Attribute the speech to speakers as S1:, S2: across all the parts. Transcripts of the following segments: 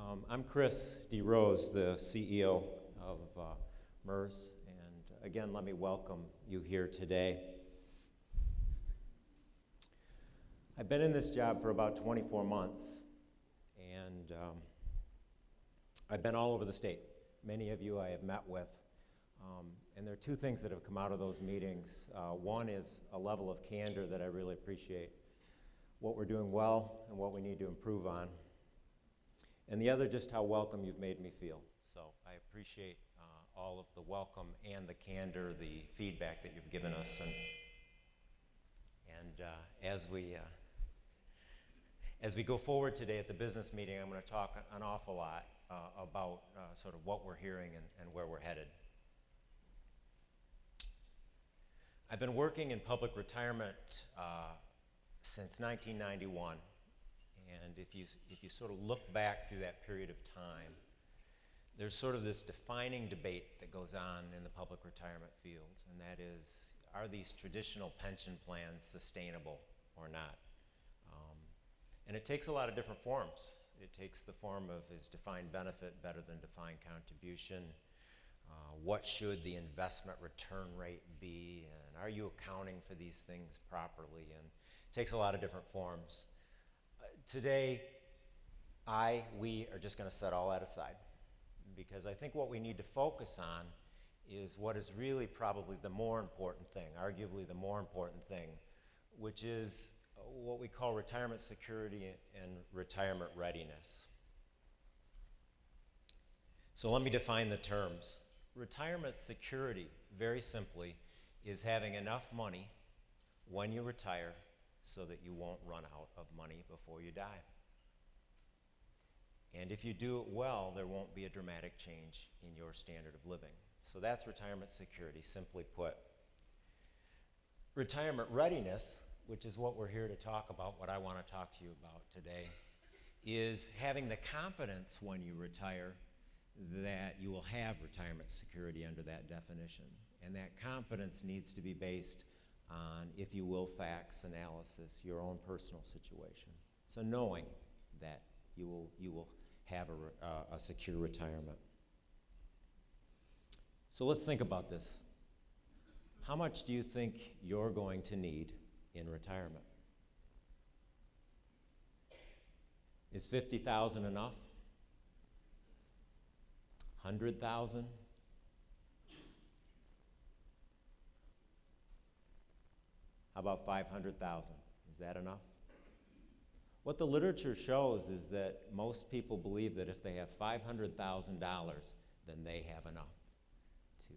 S1: I'm Chris DeRose, the CEO of MERS, and again, let me welcome you here today. I've been in this job for about 24 months, and I've been all over the state. Many of you I have met with, and there are two things that have come out of those meetings. One is a level of candor that I really appreciate, what we're doing well and what we need to improve on. And the other, just how welcome you've made me feel. So I appreciate all of the welcome and the candor, the feedback that you've given us. And as we go forward today at the business meeting, I'm going to talk an awful lot about sort of what we're hearing and where we're headed. I've been working in public retirement since 1991. And if you sort of look back through that period of time, there's sort of this defining debate that goes on in the public retirement field, and that is, are these traditional pension plans sustainable or not? And it takes a lot of different forms. It takes the form of, is defined benefit better than defined contribution? What should the investment return rate be? And are you accounting for these things properly? And it takes a lot of different forms. Today, we are just going to set all that aside, because I think what we need to focus on is what is really probably the more important thing, arguably the more important thing, which is what we call retirement security and retirement readiness. So let me define the terms. Retirement security, very simply, is having enough money when you retire so that you won't run out of money before you die. And if you do it well, there won't be a dramatic change in your standard of living. So that's retirement security, simply put. Retirement readiness, which is what we're here to talk about, what I want to talk to you about today, is having the confidence when you retire that you will have retirement security under that definition. And that confidence needs to be based on, if you will, facts, analysis, your own personal situation. So knowing that you will have a secure retirement. So let's think about this. How much do you think you're going to need in retirement? Is $50,000 enough? 100,000? How about 500,000? Is that enough? What the literature shows is that most people believe that if they have $500,000, then they have enough to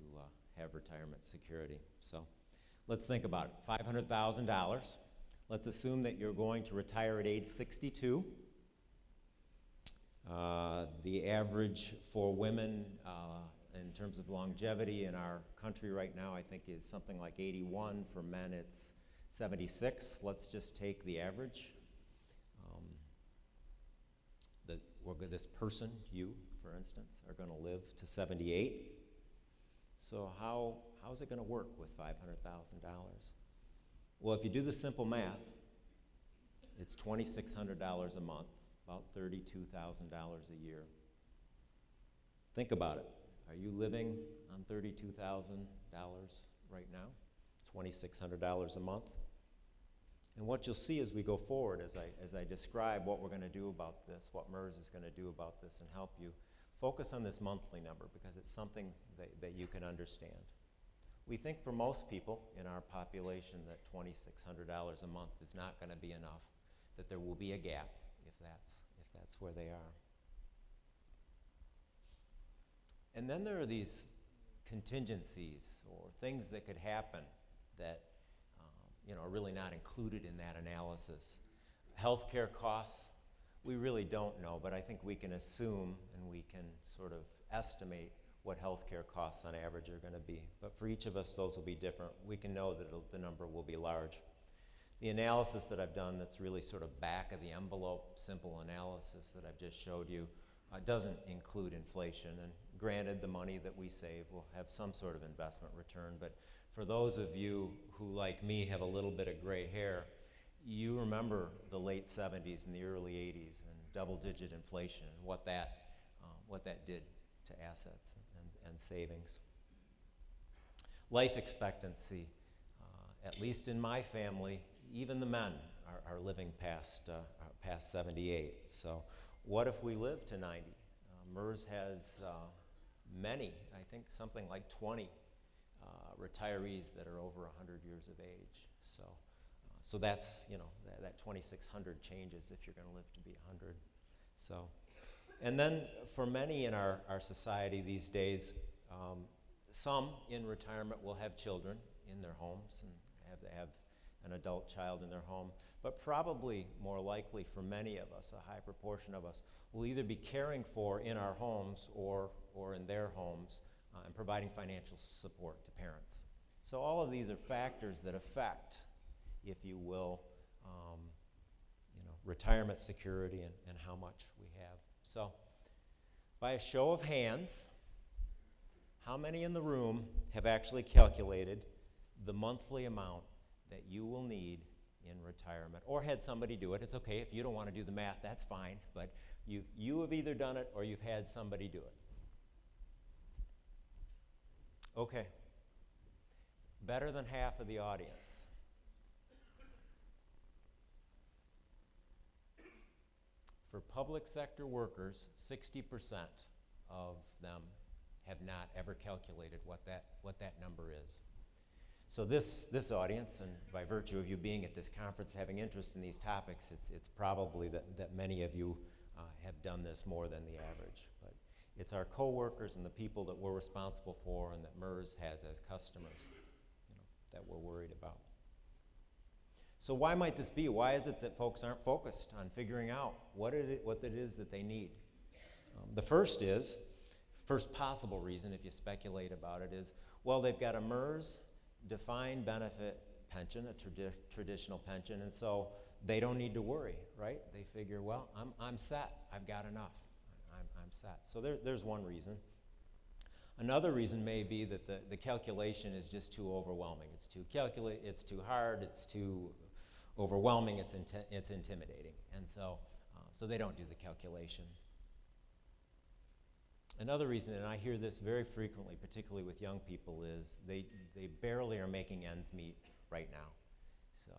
S1: have retirement security. So let's think about it. $500,000. Let's assume that you're going to retire at age 62. The average for women in terms of longevity in our country right now, I think, is something like 81. For men, it's 76. Let's just take the average. This person, you, for instance, are going to live to 78. So how's it going to work with $500,000? Well, if you do the simple math, it's $2,600 a month, about $32,000 a year. Think about it. Are you living on $32,000 right now? $2,600 a month? And what you'll see as we go forward, as I describe what we're going to do about this, what MERS is going to do about this and help you, focus on this monthly number, because it's something that you can understand. We think for most people in our population that $2,600 a month is not going to be enough, that there will be a gap if that's where they are. And then there are these contingencies or things that could happen that are really not included in that analysis. Healthcare costs, we really don't know, but I think we can assume and we can sort of estimate what healthcare costs on average are going to be. But for each of us, those will be different. We can know that the number will be large. The analysis that I've done that's really sort of back of the envelope, simple analysis that I've just showed you, doesn't include inflation. And granted, the money that we save will have some sort of investment return, but for those of you who, like me, have a little bit of gray hair, you remember the late 70s and the early 80s, and double-digit inflation and what that did to assets and savings. Life expectancy, at least in my family, even the men are living past 78. So what if we live to 90? MERS has many, I think something like 20 retirees that are over 100 years of age. So that's, that 2,600 changes if you're going to live to be 100. So, and then for many in our society these days, some in retirement will have children in their homes and have an adult child in their home. But probably more likely for many of us, a high proportion of us, will either be caring for in our homes or in their homes and providing financial support to parents. So all of these are factors that affect, if you will, retirement security and how much we have. So by a show of hands, how many in the room have actually calculated the monthly amount that you will need in retirement, or had somebody do it? It's okay if you don't want to do the math, that's fine, but you have either done it or you've had somebody do it. Okay. Better than half of the audience. For public sector workers, 60% of them have not ever calculated what that number is. So this audience, and by virtue of you being at this conference, having interest in these topics, it's probably that many of you have done this more than the average. But it's our coworkers and the people that we're responsible for and that MERS has as customers, that we're worried about. So why might this be? Why is it that folks aren't focused on figuring out what it is that they need? The first possible reason, if you speculate about it, is, well, they've got a MERS defined benefit pension, a traditional pension, and so they don't need to worry, right? They figure, well, I'm set. I've got enough. I'm set. So there's one reason. Another reason may be that the calculation is just too overwhelming. It's too hard, it's too overwhelming, it's intimidating. And so they don't do the calculation. Another reason, and I hear this very frequently, particularly with young people, is they barely are making ends meet right now. So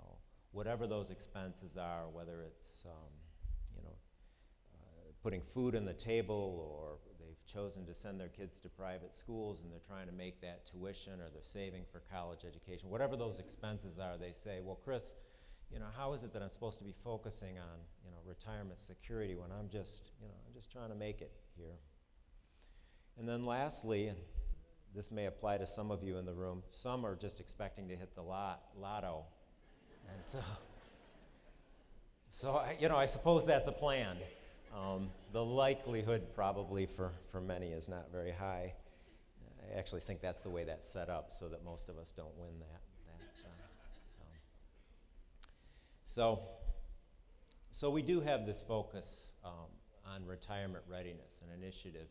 S1: whatever those expenses are, whether it's putting food on the table, or they've chosen to send their kids to private schools and they're trying to make that tuition, or they're saving for college education, whatever those expenses are, they say, well, Chris, how is it that I'm supposed to be focusing on retirement security when I'm just trying to make it here? And then lastly, and this may apply to some of you in the room, some are just expecting to hit the lotto. And so I suppose that's a plan. The likelihood probably for many is not very high. I actually think that's the way that's set up, so that most of us don't win that. So we do have this focus on retirement readiness, an initiative,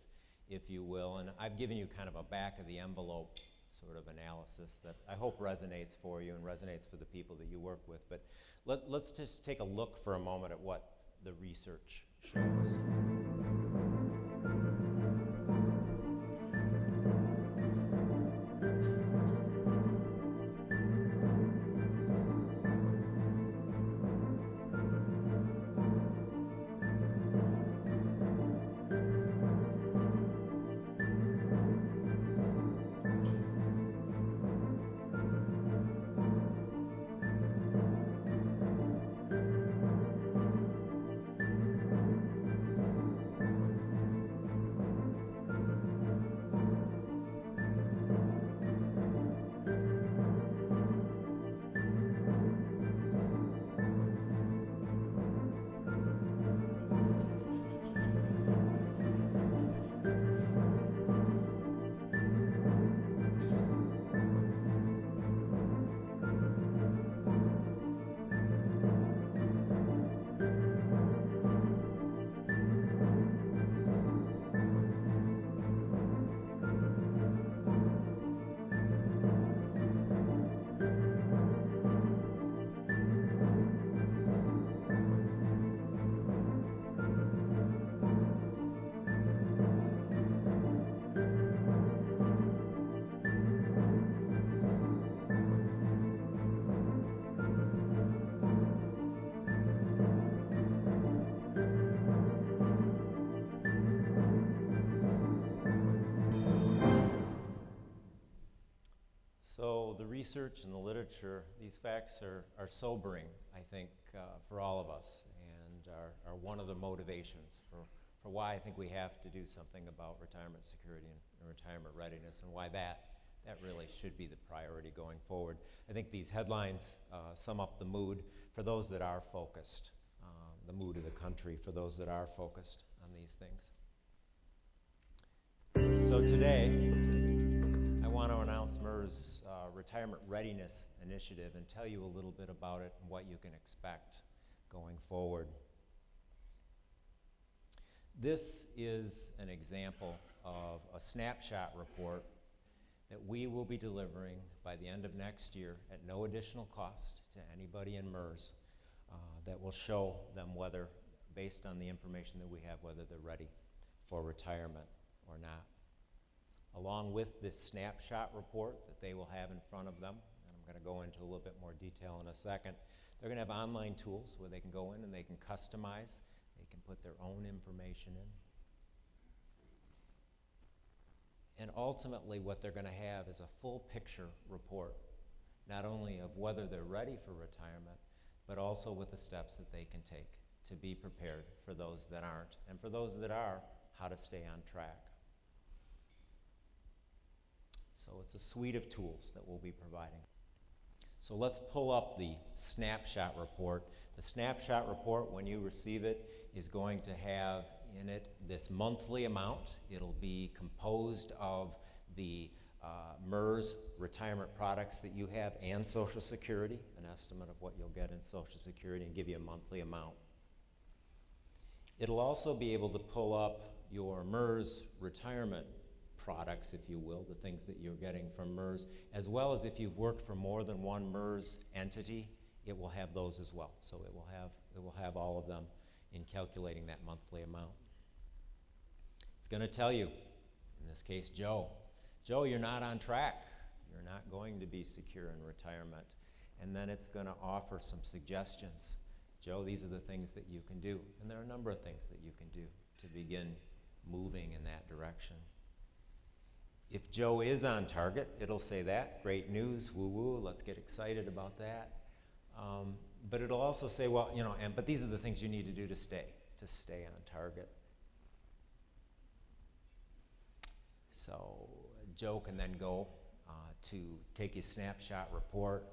S1: if you will, and I've given you kind of a back of the envelope sort of analysis that I hope resonates for you and resonates for the people that you work with. But let's just take a look for a moment at what the research shows. research and the literature, these facts are sobering, I think, for all of us, and are one of the motivations for why I think we have to do something about retirement security and retirement readiness, and why that really should be the priority going forward. I think these headlines sum up the mood for those that are focused, the mood of the country for those that are focused on these things. So today, I want to announce MERS Retirement Readiness Initiative and tell you a little bit about it and what you can expect going forward. This is an example of a snapshot report that we will be delivering by the end of next year at no additional cost to anybody in MERS, that will show them whether, based on the information that we have, whether they're ready for retirement or not. Along with this snapshot report that they will have in front of them, and I'm going to go into a little bit more detail in a second, they're going to have online tools where they can go in and they can customize, they can put their own information in. And ultimately what they're going to have is a full picture report, not only of whether they're ready for retirement, but also with the steps that they can take to be prepared for those that aren't, and for those that are, how to stay on track. So it's a suite of tools that we'll be providing. So let's pull up the snapshot report. The snapshot report, when you receive it, is going to have in it this monthly amount. It'll be composed of the MERS retirement products that you have and Social Security, an estimate of what you'll get in Social Security, and give you a monthly amount. It'll also be able to pull up your MERS retirement products, if you will, the things that you're getting from MERS, as well as if you've worked for more than one MERS entity, it will have those as well. So it will have all of them in calculating that monthly amount. It's going to tell you, in this case, Joe, you're not on track. You're not going to be secure in retirement. And then it's going to offer some suggestions. Joe, these are the things that you can do. And there are a number of things that you can do to begin moving in that direction. If Joe is on target, it'll say that. Great news, woo-woo, let's get excited about that. But it'll also say, well, you know, but these are the things you need to do to stay on target. So Joe can then go to take his snapshot report.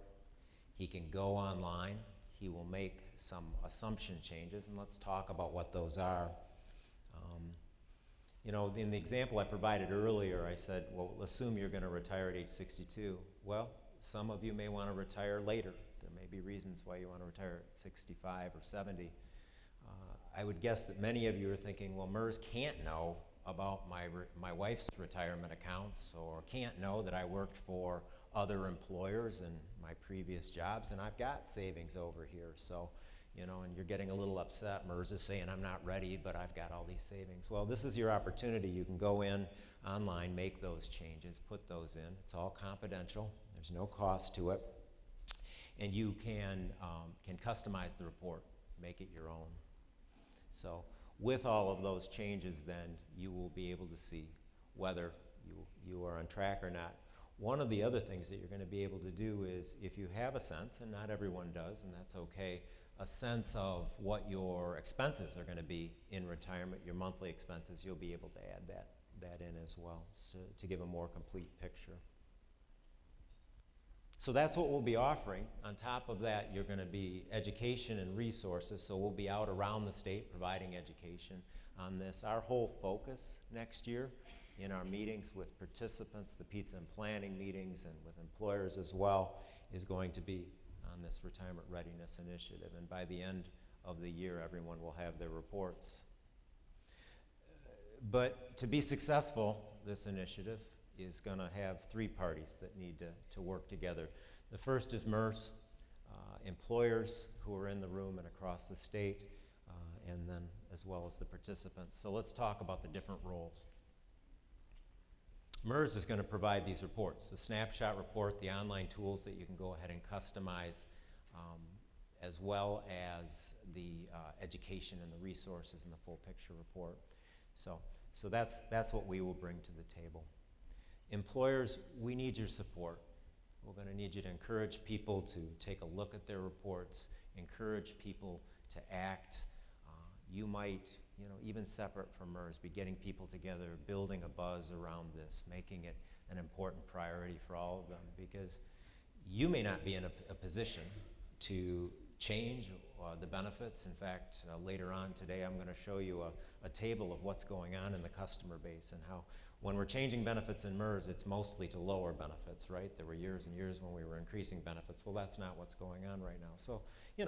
S1: He can go online. He will make some assumption changes, and let's talk about what those are. You know, in the example I provided earlier, I said, well, assume you're going to retire at age 62. Well, some of you may want to retire later. There may be reasons why you want to retire at 65 or 70. I would guess that many of you are thinking, well, MERS can't know about my wife's retirement accounts, or can't know that I worked for other employers in my previous jobs, and I've got savings over here. So, you know, and you're getting a little upset. MERS is saying I'm not ready, but I've got all these savings. Well, this is your opportunity. You can go in online, make those changes, put those in. It's all confidential. There's no cost to it. And you can customize the report, make it your own. So with all of those changes, then you will be able to see whether you are on track or not. One of the other things that you're going to be able to do is, if you have a sense, and not everyone does, and that's okay, a sense of what your expenses are going to be in retirement, your monthly expenses, you'll be able to add that in as well, so, to give a more complete picture. So that's what we'll be offering. On top of that, you're going to be education and resources, so we'll be out around the state providing education on this. Our whole focus next year in our meetings with participants, the pizza and planning meetings, and with employers as well, is going to be on this Retirement Readiness Initiative. And by the end of the year, everyone will have their reports. But to be successful, this initiative is going to have three parties that need to work together. The first is MERS, employers who are in the room and across the state, and then as well as the participants. So let's talk about the different roles. MERS is going to provide these reports, the snapshot report, the online tools that you can go ahead and customize, as well as the education and the resources and the full picture report. So that's what we will bring to the table. Employers, we need your support. We're going to need you to encourage people to take a look at their reports, encourage people to act. You might, even separate from MERS, be getting people together, building a buzz around this, making it an important priority for all of them, because you may not be in a position to change the benefits. In fact, later on today, I'm going to show you a table of what's going on in the customer base and how when we're changing benefits in MERS, it's mostly to lower benefits, right? There were years and years when we were increasing benefits. Well, that's not what's going on right now. So,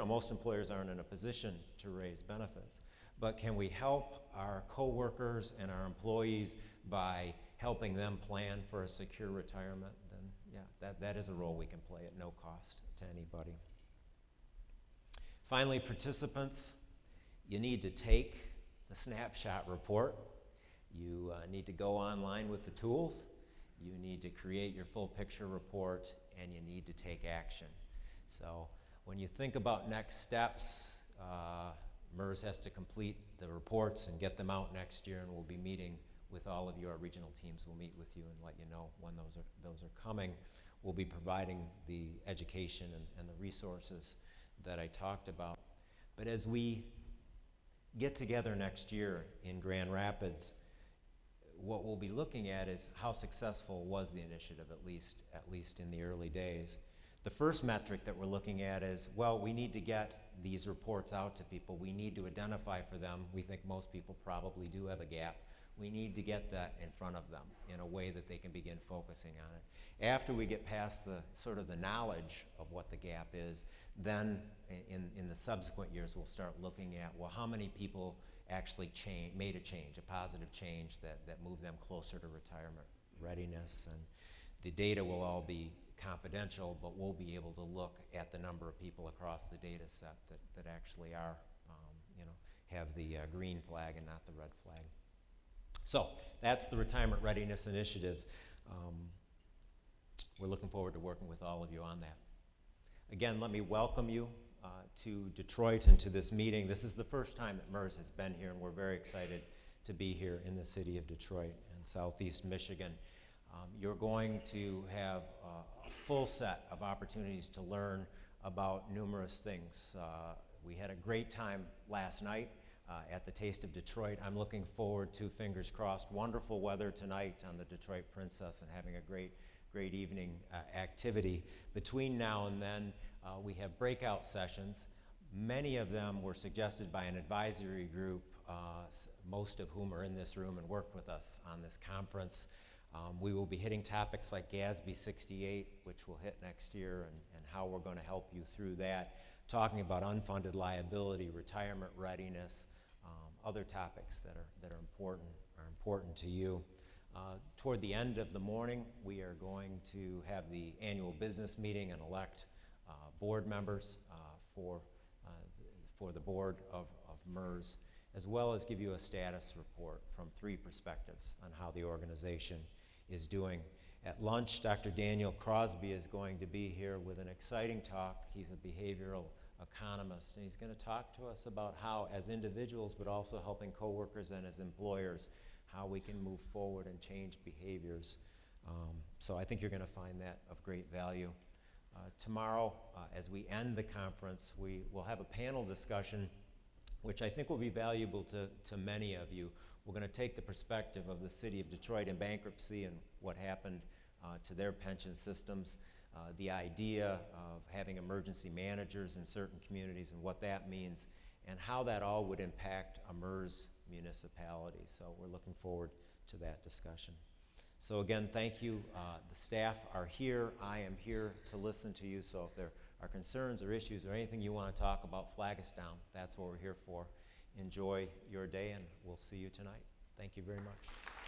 S1: most employers aren't in a position to raise benefits. But can we help our coworkers and our employees by helping them plan for a secure retirement? Then, yeah, that is a role we can play at no cost to anybody. Finally, participants, you need to take the snapshot report. You need to go online with the tools. You need to create your full picture report, and you need to take action. So when you think about next steps, MERS has to complete the reports and get them out next year, and we'll be meeting with all of you. Our regional teams will meet with you and let you know when those are coming. We'll be providing the education and the resources that I talked about. But as we get together next year in Grand Rapids, what we'll be looking at is how successful was the initiative, at least in the early days. The first metric that we're looking at is, well, we need to get these reports out to people. We need to identify for them. We think most people probably do have a gap. We need to get that in front of them in a way that they can begin focusing on it. After we get past the sort of the knowledge of what the gap is, then in the subsequent years we'll start looking at, well, how many people actually made a change, a positive change that moved them closer to retirement readiness. And the data will all be confidential, but we'll be able to look at the number of people across the data set that actually are, have the green flag and not the red flag. So that's the Retirement Readiness Initiative. We're looking forward to working with all of you on that. Again, let me welcome you to Detroit and to this meeting. This is the first time that MERS has been here, and we're very excited to be here in the city of Detroit and Southeast Michigan. You're going to have a full set of opportunities to learn about numerous things. We had a great time last night at the Taste of Detroit. I'm looking forward to, fingers crossed, wonderful weather tonight on the Detroit Princess and having a great evening activity. Between now and then, we have breakout sessions. Many of them were suggested by an advisory group, most of whom are in this room and worked with us on this conference. We will be hitting topics like GASB 68, which we'll hit next year, and how we're going to help you through that, talking about unfunded liability, retirement readiness, other topics that are important to you. Toward the end of the morning, we are going to have the annual business meeting and elect board members for the board of MERS, as well as give you a status report from 3 perspectives on how the organization is doing. At lunch, Dr. Daniel Crosby is going to be here with an exciting talk. He's a behavioral economist, and he's going to talk to us about how, as individuals, but also helping coworkers and as employers, how we can move forward and change behaviors. So I think you're going to find that of great value. Tomorrow, as we end the conference, we will have a panel discussion, which I think will be valuable to many of you. We're going to take the perspective of the city of Detroit in bankruptcy and what happened to their pension systems, the idea of having emergency managers in certain communities and what that means, and how that all would impact a MERS municipality. So we're looking forward to that discussion. So again, thank you. The staff are here. I am here to listen to you. So if there are concerns or issues or anything you want to talk about, flag us down. That's what we're here for. Enjoy your day, and we'll see you tonight. Thank you very much.